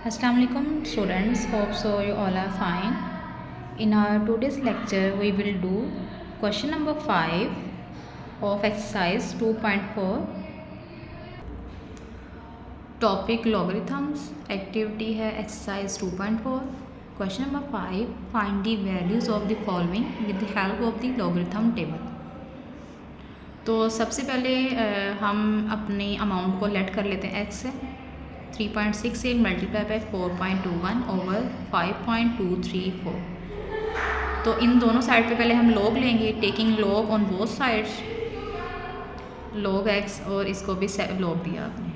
Assalamu alaikum students, hope so you all are fine. In our today's lecture we will do question number 5 of exercise 2.4, topic logarithms. Activity है exercise 2.4. Question number 5, find the values of the following with the help of the logarithm table. तो सबसे पहले हम अपनी amount को late कर लेते हैं x से 3.68 मल्टीप्लाई बाई 4.21 ओवर 5.234। तो इन दोनों साइड पे पहले हम लॉग लेंगे, taking log on both sides, log x और इसको भी लॉग दिया आपने।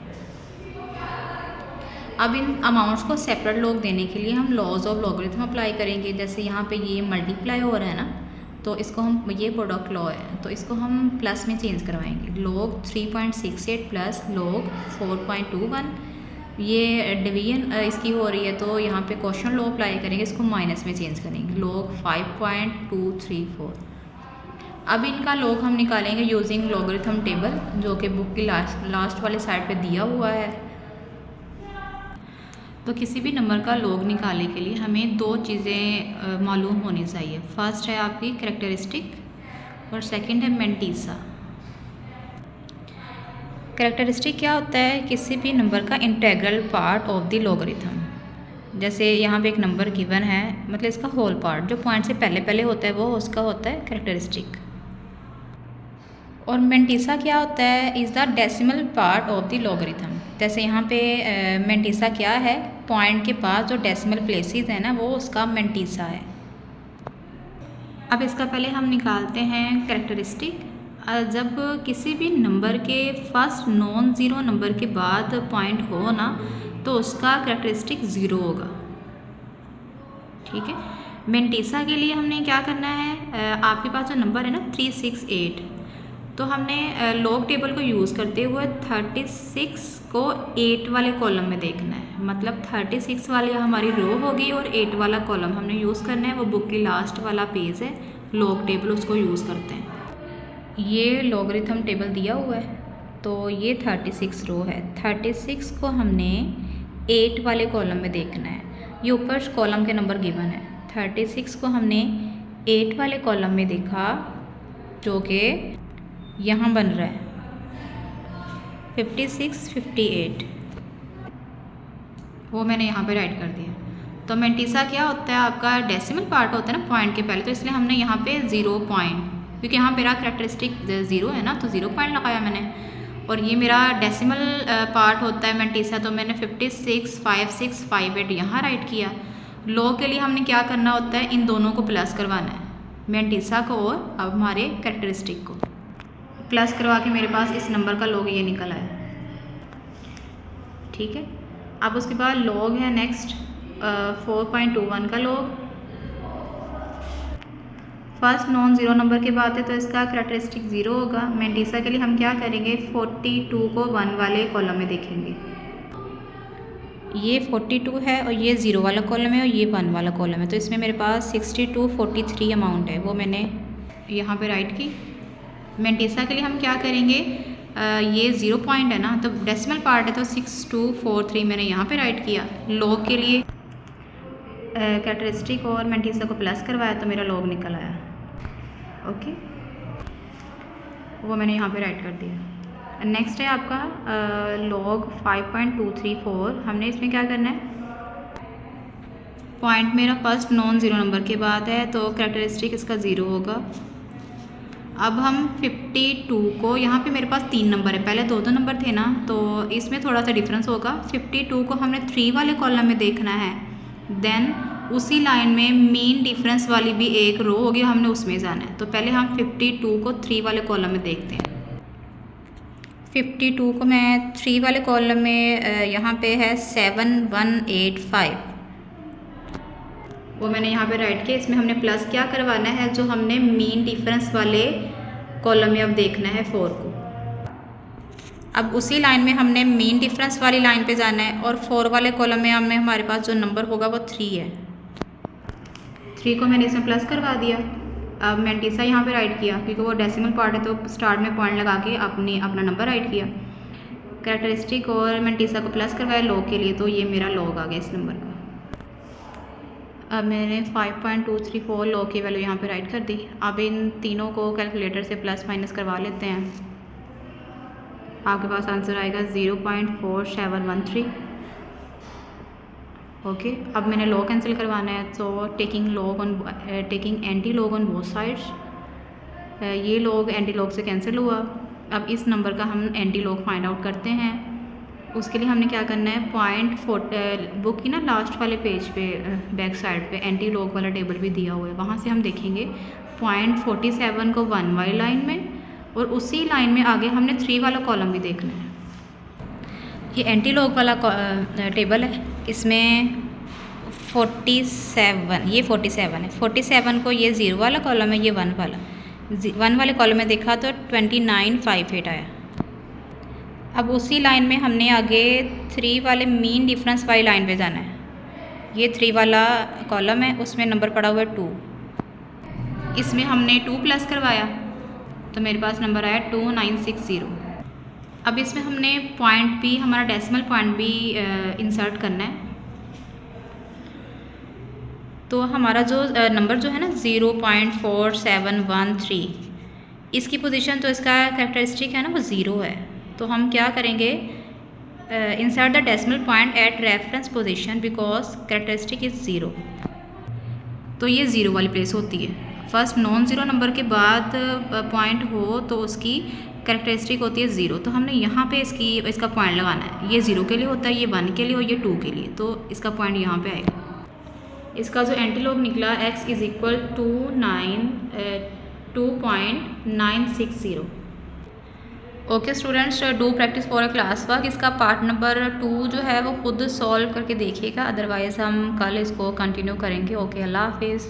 अब इन अमाउंट्स को सेपरेट लॉग देने के लिए हम लॉज ऑफ लॉगरिथम अप्लाई करेंगे। जैसे यहाँ पे ये मल्टीप्लाई हो रहा है ना, तो इसको हम, ये प्रोडक्ट लॉ है तो इसको हम प्लस में चेंज करवाएंगे। लॉग 3.68 प्लस लॉग 4.21, ये डिवीजन इसकी हो रही है तो यहाँ पे क्वेश्चन लॉ अप्लाई करेंगे, इसको माइनस में चेंज करेंगे, लॉग 5.234। अब इनका लॉग हम निकालेंगे यूजिंग लॉगरिथम टेबल, जो कि बुक की लास्ट वाले साइड पे दिया हुआ है। तो किसी भी नंबर का लॉग निकालने के लिए हमें दो चीज़ें मालूम होनी चाहिए। फर्स्ट है आपकी कैरेक्टरिस्टिक और सेकंड है मैंटीसा। कैरेक्टरिस्टिक क्या होता है? किसी भी नंबर का integral part of the logarithm. जैसे यहाँ पे एक नंबर गिवन है, मतलब इसका होल पार्ट जो पॉइंट से पहले पहले होता है वो उसका होता है कैरेक्टरिस्टिक। और मैंटीसा क्या होता है? Is the decimal part of the logarithm. जैसे यहाँ पे मैंटीसा क्या है? पॉइंट के पास जो डेसिमल प्लेसेस है ना, वो उसका मैंटीसा है। अब इसका पहले हम निकालते हैं कैरेक्टरिस्टिक। जब किसी भी नंबर के फर्स्ट नॉन ज़ीरो नंबर के बाद पॉइंट हो ना, तो उसका कैरेक्टरिस्टिक ज़ीरो होगा। ठीक है। मैंटीसा के लिए हमने क्या करना है, आपके पास जो नंबर है ना 368, तो हमने लॉग टेबल को यूज़ करते हुए 36 को 8 वाले कॉलम में देखना है। मतलब 36 वाली हमारी रो होगी और 8 वाला कॉलम हमने यूज़ करना है। वो बुक की लास्ट वाला पेज है लॉग टेबल, उसको यूज़ करते हैं। ये लॉगरिथम टेबल दिया हुआ है, तो ये 36 रो है। 36 को हमने 8 वाले कॉलम में देखना है। ये ऊपर कॉलम के नंबर गिवन है। 36 को हमने 8 वाले कॉलम में देखा, जो कि यहाँ बन रहा है 56, 58, वो मैंने यहाँ पे राइट कर दिया। तो मैंटीसा क्या होता है? आपका डेसिमल पार्ट होता है ना पॉइंट के पहले, तो इसलिए हमने यहाँ पे 0 पॉइंट, क्योंकि यहाँ मेरा कैरेक्टरिस्टिक 0 है ना, तो 0 पॉइंट लगाया मैंने। और ये मेरा डेसिमल पार्ट होता है मैंटीसा, तो मैंने 56, 56, 58 यहाँ राइट किया। लॉग के लिए हमने क्या करना होता है? इन दोनों को प्लस करवाना है, मैंटीसा को और अब हमारे कैरेक्टरिस्टिक को प्लस करवा के मेरे पास इस नंबर का लॉग ये निकल आया। ठीक है। अब उसके बाद लॉग है नेक्स्ट 4.21 का log. First non zero number की बात है तो इसका कैरेक्टरिस्टिक 0 होगा। मैंटीसा के लिए हम क्या करेंगे? 42 को 1 वाले कॉलम में देखेंगे। ये 42 है और ये 0 वाला कॉलम है और ये 1 वाला कॉलम है, तो इसमें मेरे पास 62, 43 अमाउंट है, वो मैंने यहाँ पे राइट की। मैंटीसा के लिए हम क्या करेंगे? ये 0 पॉइंट है ना, तो डेसिमल पार्ट है, तो 6243 मैंने यहाँ पे राइट किया। लॉग के लिए कैरेक्टरिस्टिक और मैंटीसा को प्लस करवाया तो मेरा लॉग निकल आया। ओके, वो मैंने यहाँ पे राइट कर दिया। नेक्स्ट है आपका लॉग 5.234। हमने इसमें क्या करना है? पॉइंट मेरा फर्स्ट नॉन ज़ीरो नंबर के बाद है, तो कैरेक्टरिस्टिक इसका 0 होगा। अब हम 52 को, यहाँ पे मेरे पास 3 नंबर है, पहले 2 नंबर थे ना, तो इसमें थोड़ा सा डिफरेंस होगा। 52 को हमने 3 वाले कॉलम में देखना है, देन उसी लाइन में मेन डिफरेंस वाली भी एक रो होगी, हमने उसमें जाना है। तो पहले हम 52 को 3 वाले कॉलम में देखते हैं। 52 को मैं 3 वाले कॉलम में, यहाँ पे है 7185, वो मैंने यहाँ पे राइट किया। इसमें हमने प्लस क्या करवाना है? जो हमने मीन डिफरेंस वाले कॉलम में अब देखना है 4 को। अब उसी लाइन में हमने मीन डिफरेंस वाली लाइन पे जाना है और 4 वाले कॉलम में हमें हमारे पास जो नंबर होगा वो 3 है। 3 को मैंने इसमें प्लस करवा दिया। अब मैंटीसा यहाँ पे राइट किया, क्योंकि वो डेसिमल पार्ट है तो स्टार्ट में पॉइंट लगा के अपना नंबर राइट किया। कैरेक्टरिस्टिक और मैंटीसा को प्लस करवाया लॉग के लिए, तो ये मेरा लॉग आ गया इस नंबर का। अब मैंने 5.234 लॉग की वैल्यू यहाँ पे राइट कर दी। अब इन तीनों को कैलकुलेटर से प्लस माइनस करवा लेते हैं। आपके पास आंसर आएगा 0.4713। ओके, अब मैंने लॉग कैंसिल करवाना है, तो taking anti log on both sides, ये लॉग एंटी लॉग से कैंसिल हुआ। अब इस नंबर का हम एंटी लॉग फाइंड आउट करते हैं। उसके लिए हमने क्या करना है, बुक की ना लास्ट वाले पेज पे बैक साइड पे एंटी लॉग वाला टेबल भी दिया हुआ है, वहाँ से हम देखेंगे 0.47 को 1 वाली लाइन में, और उसी लाइन में आगे हमने 3 वाला कॉलम भी देखना है। ये एंटी लॉग वाला टेबल है, इसमें 47 है। 47 को ये 0 वाला कॉलम है, ये 1 वाले कॉलम में देखा तो 2958 आया। अब उसी लाइन में हमने आगे 3 वाले मीन डिफरेंस वाली लाइन पे जाना है। ये 3 वाला कॉलम है, उसमें नंबर पड़ा हुआ है 2, इसमें हमने 2 प्लस करवाया तो मेरे पास नंबर आया 2960। अब इसमें हमने पॉइंट भी, हमारा डेसिमल पॉइंट भी इंसर्ट करना है। तो हमारा जो नंबर जो है ना 0.4713, इसकी पोजीशन, तो इसका कैरेक्टरिस्टिक है ना वो 0 है। तो हम क्या करेंगे, insert the decimal point at reference position because characteristic is 0। तो ये 0 वाली प्लेस होती है। फर्स्ट नॉन ज़ीरो नंबर के बाद पॉइंट हो तो उसकी कैरेक्टरिस्टिक होती है 0। तो हमने यहाँ पे इसका पॉइंट लगाना है। ये 0 के लिए होता है, ये 1 के लिए और ये 2 के लिए, तो इसका पॉइंट यहाँ पे आएगा। इसका जो एंटी लॉग निकला x is equal to 2.960। Okay students, do practice for a class work. इसका पार्ट नंबर 2 जो है वो खुद सॉल्व करके देखिएगा, अदरवाइज़ हम कल इसको कंटिन्यू करेंगे। ओके, अल्लाह हाफिज़।